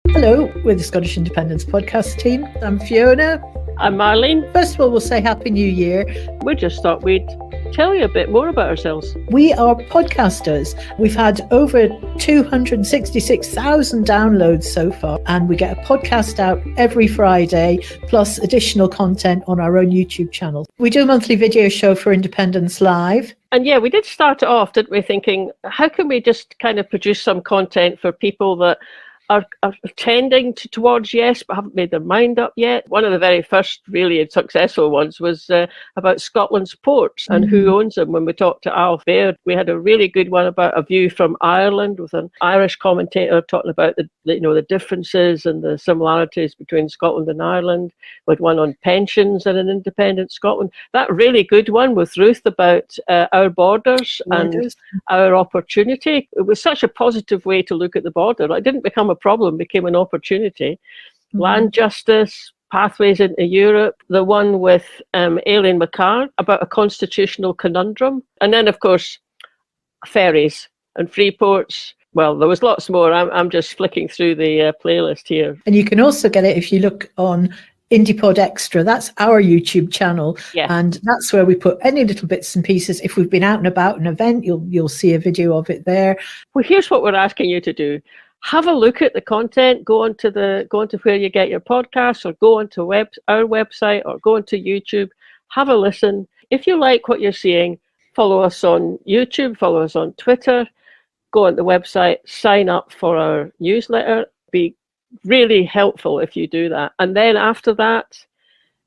Hello, we're the Scottish Independence podcast team. I'm Fiona. I'm Marlene. First of all, we'll say Happy New Year. We just thought we'd tell you a bit more about ourselves. We are podcasters. We've had over 266,000 downloads so far, and we get a podcast out every Friday, plus additional content on our own YouTube channel. We do a monthly video show for Independence Live. And yeah, we did start it off, didn't we, thinking, how can we just kind of produce some content for people that are tending towards yes, but haven't made their mind up yet. One of the very first really successful ones was about Scotland's ports and who owns them. When we talked to Alf Baird, we had a really good one about a view from Ireland with an Irish commentator talking about the differences and the similarities between Scotland and Ireland. We had one on pensions and an independent Scotland. That really good one with Ruth about our borders and our opportunity. It was such a positive way to look at the border. It didn't become a problem, became an opportunity. Land justice, pathways into Europe, the one with Aileen McCarr about a constitutional conundrum, and then of course ferries and free ports. Well, there was lots more. I'm just flicking through the playlist here. And you can also get it if you look on Indypod Extra. That's our YouTube channel, and that's where we put any little bits and pieces. If we've been out and about an event, you'll see a video of it there. Well, here's what we're asking you to do. Have a look at the content, go onto where you get your podcasts, or go onto our website, or go onto YouTube, have a listen. If you like what you're seeing, follow us on YouTube, follow us on Twitter, go on the website, sign up for our newsletter. Be really helpful if you do that. And then after that,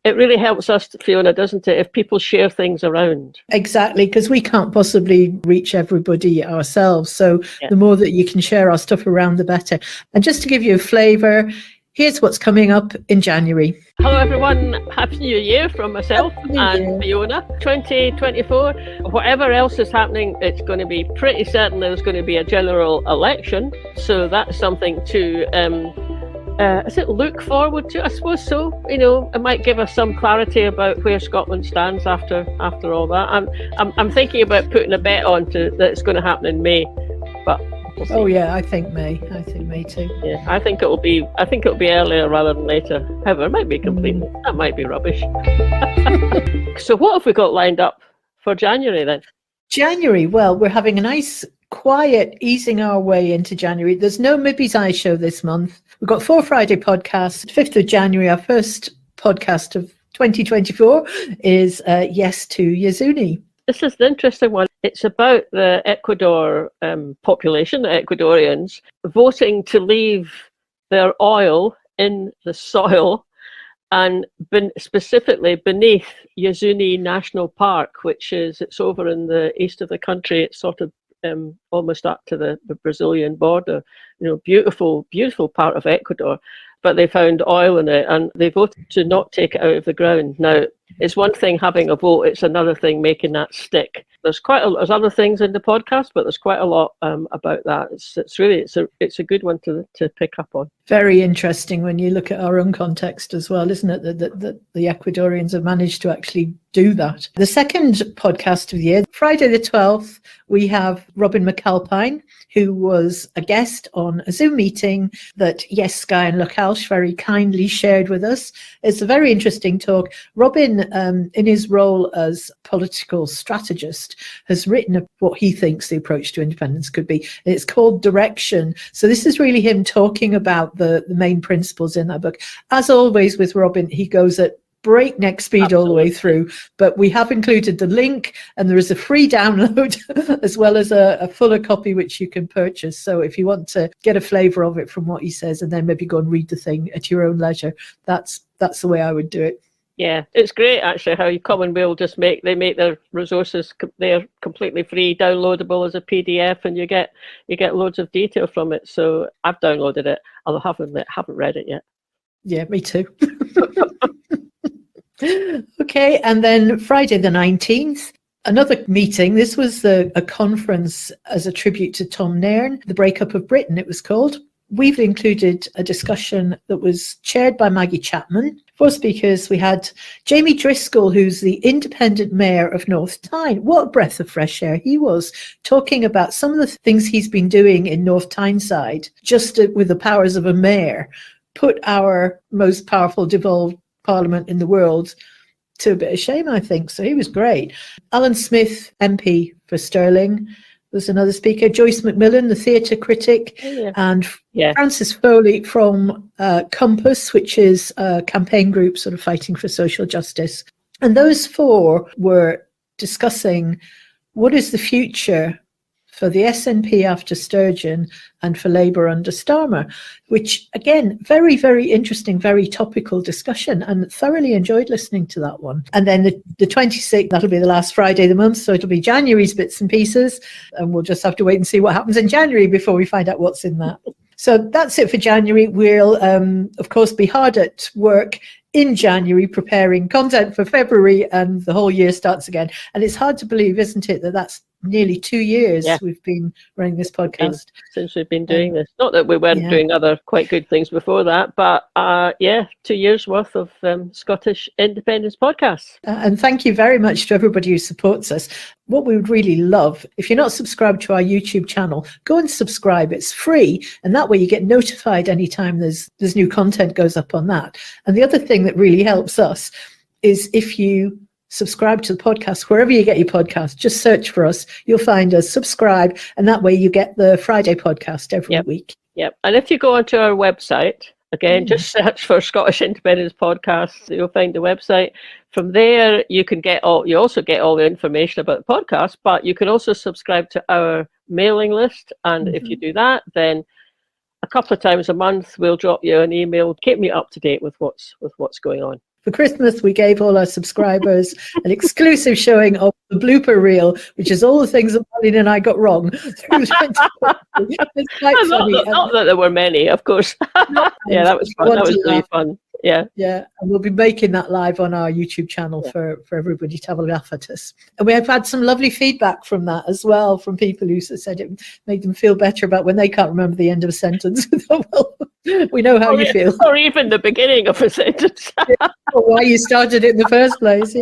it really helps us, Fiona, doesn't it, if people share things around? Exactly, because we can't possibly reach everybody ourselves. So the more that you can share our stuff around, the better. And just to give you a flavour, here's what's coming up in January. Hello, everyone. Happy New Year from myself and Fiona. 2024, whatever else is happening, it's going to be pretty certain there's going to be a general election. So that's something to... look forward to? I suppose so. It might give us some clarity about where Scotland stands after all that. I'm thinking about putting a bet on that it's going to happen in May, but we'll see. Oh yeah, I think May too. Yeah, I think it'll be earlier rather than later. However, it might be completely. That might be rubbish. So what have we got lined up for January then? January. Well, we're having a nice, quiet, easing our way into January. There's no Mibby's Eye Show this month. We've got 4 Friday podcasts. 5th of January, our first podcast of 2024 is Yes to Yazuni. This is an interesting one. It's about the Ecuador population, the Ecuadorians, voting to leave their oil in the soil and specifically beneath Yazuni National Park, it's over in the east of the country. It's sort of almost up to the Brazilian border. Beautiful, beautiful part of Ecuador, but they found oil in it and they voted to not take it out of the ground. Now, it's one thing having a vote, it's another thing making that stick. There's other things in the podcast, but there's quite a lot about that. It's a good one to pick up on. Very interesting when you look at our own context as well, isn't it? That the Ecuadorians have managed to actually do that. The second podcast of the year, Friday the 12th, we have Robin McAlpine, who was a guest on a Zoom meeting that Yes Sky and Localsh very kindly shared with us. It's a very interesting talk. Robin, in his role as political strategist, has written what he thinks the approach to independence could be. It's called Direction. So this is really him talking about the main principles in that book. As always with Robin, he goes at breakneck speed all the way through, but we have included the link, and there is a free download as well as a fuller copy which you can purchase. So if you want to get a flavour of it from what he says and then maybe go and read the thing at your own leisure, that's the way I would do it. Yeah, it's great actually how Commonweal just make their resources, they're completely free, downloadable as a PDF, and you get loads of detail from it. So I've downloaded it, although I haven't read it yet. Yeah, me too. Okay, and then Friday the 19th, another meeting. This was a conference as a tribute to Tom Nairn, the breakup of Britain, it was called. We've included a discussion that was chaired by Maggie Chapman, For speakers, we had Jamie Driscoll, who's the independent mayor of North Tyne. What a breath of fresh air he was, talking about some of the things he's been doing in North Tyneside, just with the powers of a mayor, put our most powerful devolved parliament in the world to a bit of shame, I think. So he was great. Alan Smith, MP for Stirling, was another speaker. Joyce McMillan, the theatre critic, and Francis Foley from Compass, which is a campaign group sort of fighting for social justice. And those four were discussing what is the future for the SNP after Sturgeon and for Labour under Starmer, which, again, very, very interesting, very topical discussion, and thoroughly enjoyed listening to that one. And then the 26th, that'll be the last Friday of the month, so it'll be January's bits and pieces, and we'll just have to wait and see what happens in January before we find out what's in that. So that's it for January. We'll, of course, be hard at work in January preparing content for February, and the whole year starts again. And it's hard to believe, isn't it, that that's nearly 2 years we've been running this podcast. Since we've been doing this. Not that we weren't doing other quite good things before that, but 2 years worth of Scottish independence podcasts. And thank you very much to everybody who supports us. What we would really love, if you're not subscribed to our YouTube channel, go and subscribe. It's free, and that way you get notified anytime there's new content goes up on that. And the other thing that really helps us is if you subscribe to the podcast, wherever you get your podcast, just search for us. You'll find us, subscribe, and that way you get the Friday podcast every week. Yep. And if you go onto our website, again, just search for Scottish Independence Podcasts, you'll find the website. From there, you also get all the information about the podcast, but you can also subscribe to our mailing list. And if you do that, then a couple of times a month, we'll drop you an email, keep me up to date with what's going on. For Christmas, we gave all our subscribers an exclusive showing of the blooper reel, which is all the things that Pauline and I got wrong. It's quite funny. Not that there were many, of course. That was fun. That was really fun. Yeah. And we'll be making that live on our YouTube channel for everybody to have a laugh at us. And we have had some lovely feedback from that as well, from people who said it made them feel better about when they can't remember the end of a sentence. Well, we know how you feel. Or even the beginning of a sentence. Or why you started it in the first place,